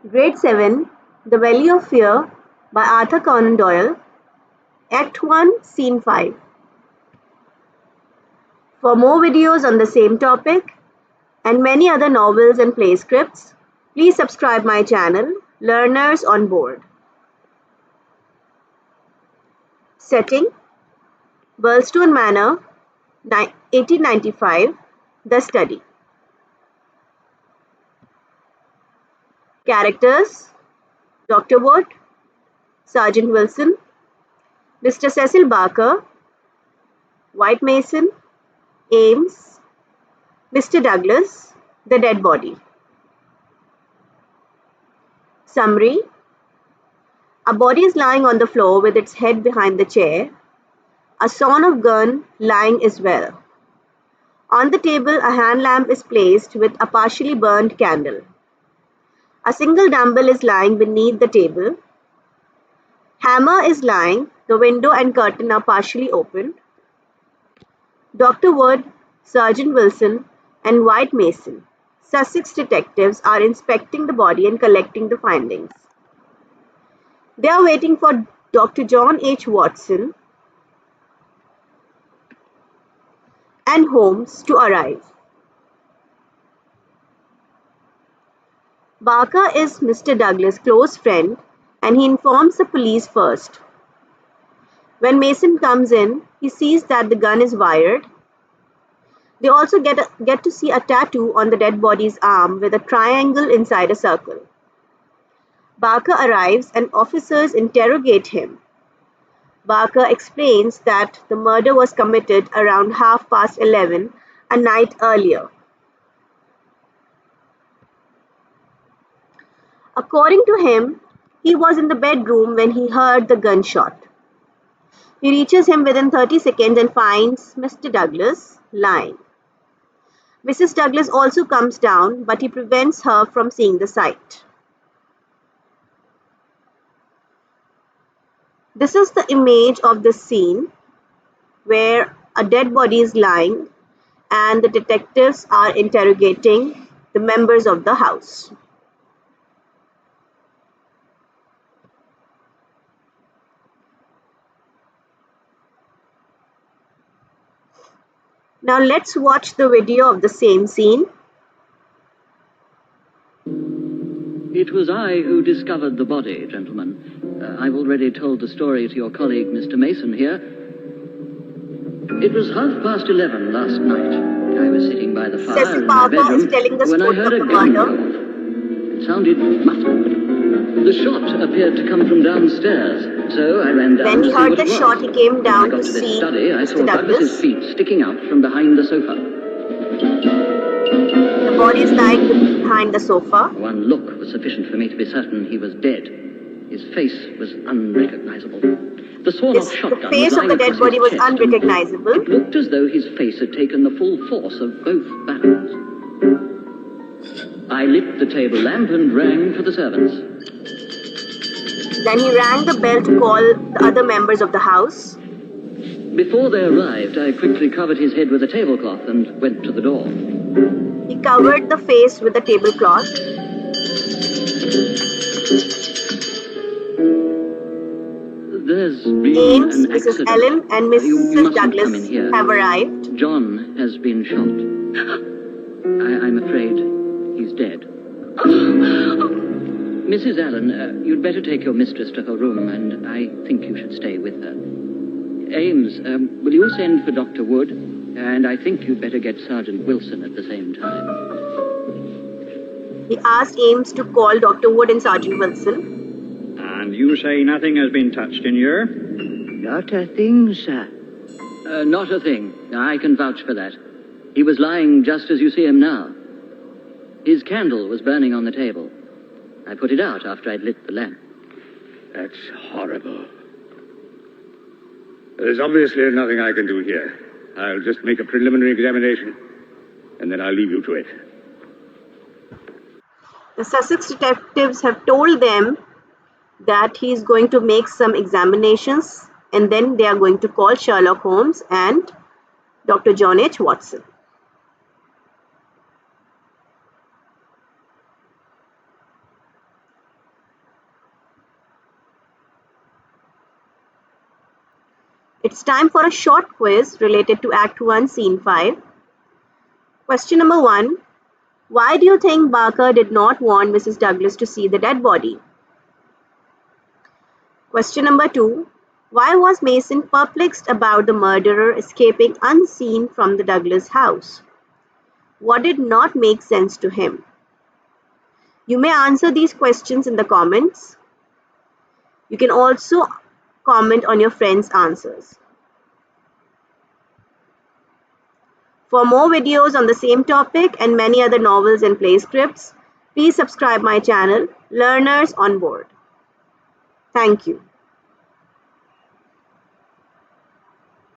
Grade 7, The Valley of Fear by Arthur Conan Doyle, Act 1, Scene 5. For more videos on the same topic and many other novels and play scripts, please subscribe my channel, Learners on Board. Setting: Burlstone Manor, 1895, The Study. Characters: Dr. Wood, Sergeant Wilson, Mr. Cecil Barker, White Mason, Ames, Mr. Douglas, the dead body. Summary: a body is lying on the floor with its head behind the chair, a sawn-off gun lying as well. On the table, a hand lamp is placed with a partially burned candle. A single dumbbell is lying beneath the table. Hammer is lying, the window and curtain are partially opened. Dr. Wood, Sergeant Wilson, and White Mason, Sussex detectives, are inspecting the body and collecting the findings. They are waiting for Dr. John H. Watson and Holmes to arrive. Barker is Mr. Douglas' close friend and he informs the police first. When Mason comes in, he sees that the gun is wired. They also get to see a tattoo on the dead body's arm with a triangle inside a circle. Barker arrives and officers interrogate him. Barker explains that the murder was committed around 11:30 a night earlier. According to him, he was in the bedroom when he heard the gunshot. He reaches him within 30 seconds and finds Mr. Douglas lying. Mrs. Douglas also comes down, but he prevents her from seeing the sight. This is the image of the scene where a dead body is lying and the detectives are interrogating the members of the house. Now let's watch the video of the same scene. It was I who discovered the body, gentlemen. I've already told the story to your colleague, Mr. Mason here. It was 11:30 last night. I was sitting by the fire Cecil in my Barker bedroom is telling the when I story heard of a the gun go murder. off. It sounded muffled. The shot appeared to come from downstairs, so I ran down When he to see heard what the it was. shot, he came When down I got to to this see study, I Mr. saw Douglas's Douglas. feet sticking out from behind the sofa. The body is lying behind the sofa. One look was sufficient for me to be certain he was dead. His face was unrecognizable. The sawn-off shotgun The face was of lying the dead across body his was chest, and unrecognizable. it looked as though his face had taken the full force of both barrels. I lit the table lamp and rang for the servants. Then he rang the bell to call the other members of the house. Before they arrived, I quickly covered his head with a tablecloth and went to the door. He covered the face with the tablecloth. There's been Ames, an Mrs. accident. Ellen, and You Mrs. mustn't come in Douglas here. have arrived. John has been shot. I'm afraid he's dead. Mrs. Allen, you'd better take your mistress to her room, and I think you should stay with her. Ames, will you send for Dr. Wood? And I think you'd better get Sergeant Wilson at the same time. He asked Ames to call Dr. Wood and Sergeant Wilson. And you say nothing has been touched in here? Not a thing, sir. Not a thing. I can vouch for that. He was lying just as you see him now. His candle was burning on the table. I put it out after I'd lit the lamp. That's horrible. There's obviously nothing I can do here. I'll just make a preliminary examination, and then I'll leave you to it. The Sussex detectives have told them that he is going to make some examinations and then they are going to call Sherlock Holmes and Dr. John H. Watson. It's time for a short quiz related to Act 1, Scene 5. Question number 1. Why do you think Barker did not want Mrs. Douglas to see the dead body? Question number 2. Why was Mason perplexed about the murderer escaping unseen from the Douglas house? What did not make sense to him? You may answer these questions in the comments. You can also comment on your friends' answers. For more videos on the same topic and many other novels and play scripts, please subscribe my channel, Learners on Board. Thank you.